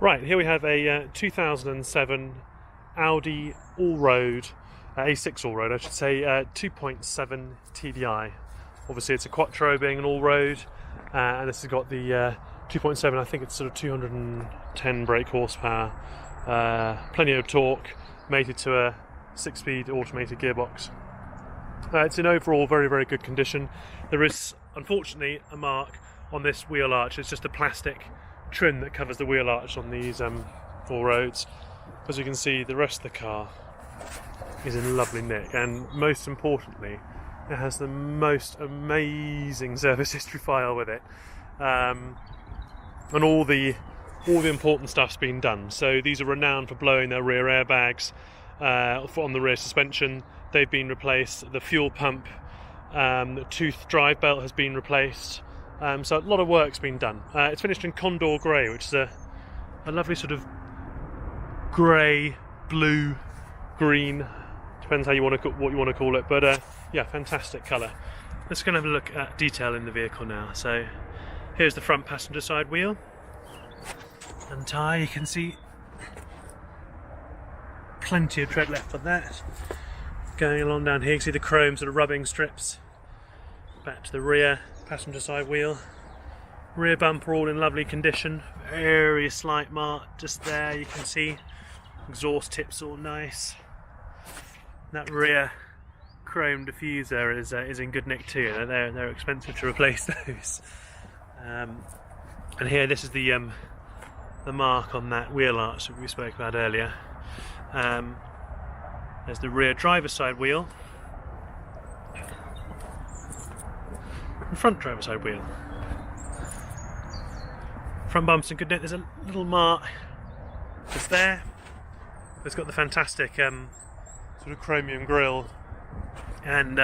Right, here we have a 2007 Audi Allroad, A6 Allroad I should say, 2.7 TDI. Obviously it's a Quattro being an Allroad, and this has got the 2.7, I think it's sort of 210 brake horsepower, plenty of torque, mated to a 6-speed automated gearbox. It's in overall very, very good condition. There is unfortunately a mark on this wheel arch. It's just a plastic trim that covers the wheel arch on these Allroads. As you can see, the rest of the car is in lovely nick, and most importantly it has the most amazing service history file with it, and all the important stuff's been done. So these are renowned for blowing their rear airbags on the rear suspension. They've been replaced. The fuel pump, the tooth drive belt has been replaced. So a lot of work's been done. It's finished in Condor Grey, which is a lovely sort of grey, blue, green, depends how you want to what you want to call it. But yeah, fantastic colour. Let's go and have a look at detail in the vehicle now. So here's the front passenger side wheel and tyre. You can see plenty of tread left on that. Going along down here, you can see the chrome sort of rubbing strips. Back to the rear passenger side wheel. Rear bumper all in lovely condition. Very slight mark just there, you can see. Exhaust tips all nice. That rear chrome diffuser is in good nick too. They're expensive to replace those. And here, this is the mark on that wheel arch that we spoke about earlier. There's the rear driver's side wheel. The front driver's side wheel. Front bump's in good nick. There's a little mark just there. It's got the fantastic sort of chromium grille and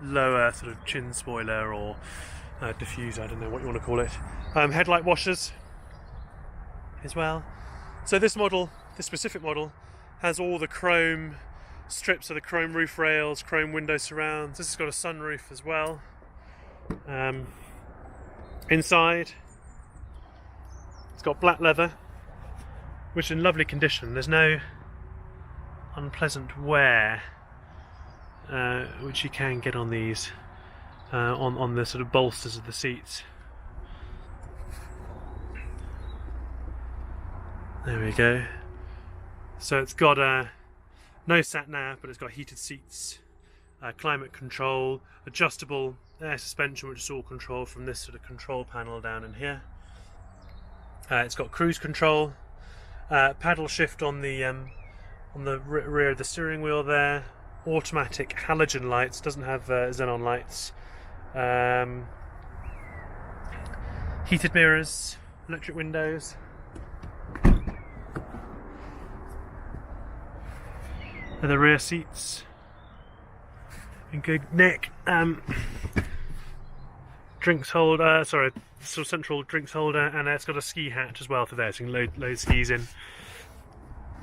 lower sort of chin spoiler or diffuser, I don't know what you want to call it. Headlight washers as well. So this model, this specific model, has all the chrome strips of the chrome roof rails, chrome window surrounds. This has got a sunroof as well. Inside it's got black leather, which is in lovely condition. There's no unpleasant wear which you can get on these on the sort of bolsters of the seats. There we go. So it's got no sat nav, but it's got heated seats, climate control, adjustable air suspension, which is all controlled from this sort of control panel down in here. It's got cruise control, paddle shift on the rear of the steering wheel there, automatic halogen lights, doesn't have xenon lights, heated mirrors, electric windows. And the rear seats in good nick. Drinks holder, sorry, sort of central drinks holder, and it's got a ski hatch as well for there, so you can load skis in.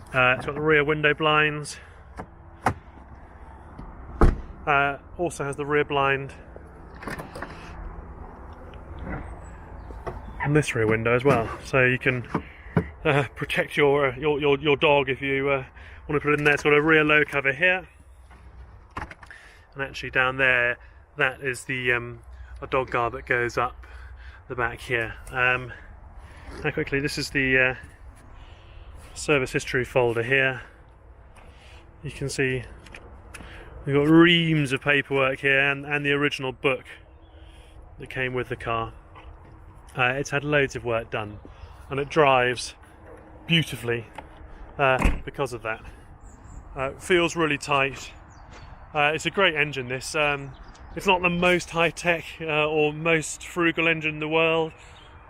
It's got the rear window blinds. Also has the rear blind on this rear window as well, so you can protect your dog if you want to put it in there. It's got a rear low cover here, and actually down there, that is the a dog guard that goes up the back here. Now quickly, this is the service history folder here. You can see we've got reams of paperwork here, and the original book that came with the car. It's had loads of work done, and it drives beautifully because of that. Feels really tight. It's a great engine, this. It's not the most high-tech or most frugal engine in the world,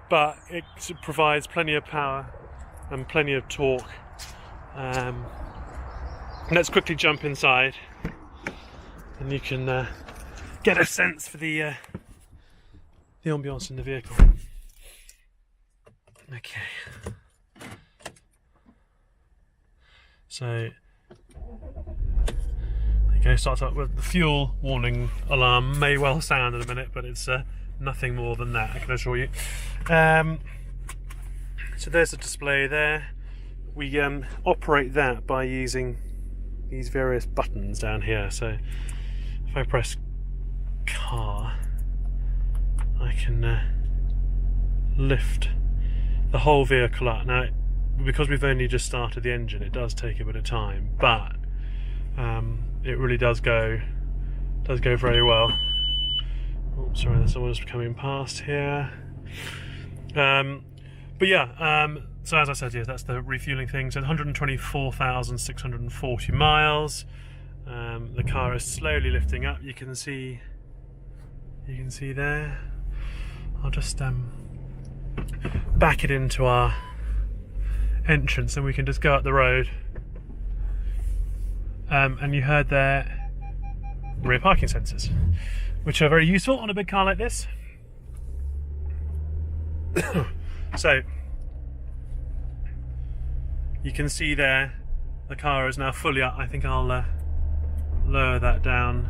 but it provides plenty of power and plenty of torque. Let's quickly jump inside, and you can get a sense for the ambience in the vehicle. Okay. So okay, starts up with the fuel warning alarm. May well sound in a minute, but it's nothing more than that, I can assure you. So there's a display there. We operate that by using these various buttons down here. So if I press car, I can lift the whole vehicle up. Now, because we've only just started the engine, it does take a bit of time, but it really does go very well. Oh, sorry, there's someone just coming past here. But yeah, so as I said, yeah, that's the refueling thing. So 124,640 miles. The car is slowly lifting up. You can see there. I'll just back it into our entrance, and we can just go up the road. And you heard there rear parking sensors, which are very useful on a big car like this. So you can see there the car is now fully up. I think I'll lower that down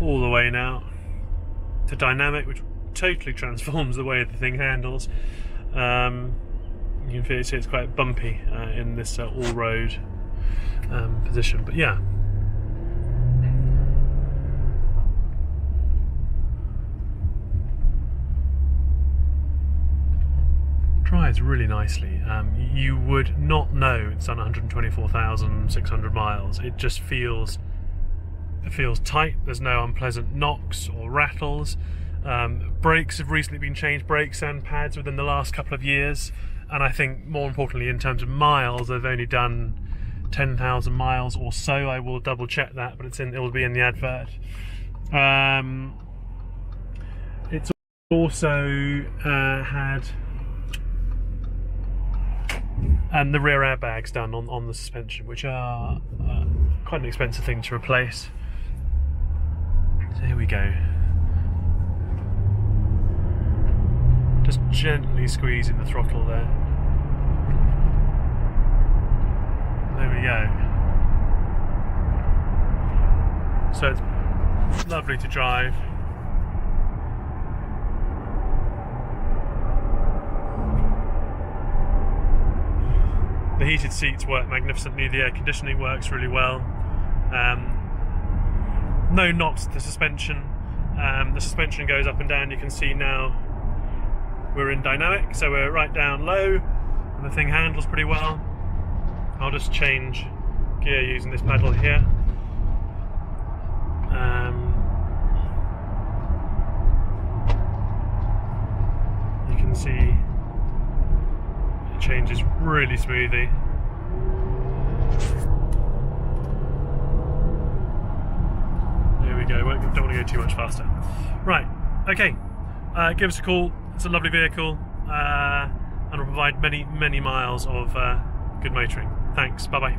all the way now to dynamic, which totally transforms the way the thing handles. You can see it's quite bumpy in this all-road position, but yeah. Drives really nicely. You would not know it's done 124,600 miles. It just feels tight. There's no unpleasant knocks or rattles. Brakes have recently been changed, brakes and pads within the last couple of years, and I think more importantly in terms of miles, they've only done 10,000 miles or so. I will double check that, but it will be in the advert. It's also had the rear airbags done on the suspension, which are quite an expensive thing to replace. So here we go. Just gently squeezing the throttle there. There we go. So it's lovely to drive. The heated seats work magnificently, the air conditioning works really well. No knocks to the suspension. The suspension goes up and down. You can see now we're in dynamic, so we're right down low, and the thing handles pretty well. I'll just change gear using this pedal here. You can see it changes really smoothly. There we go. Don't want to go too much faster. Right. Okay. Give us a call. It's a lovely vehicle, and will provide many miles of good motoring. Thanks. Bye bye.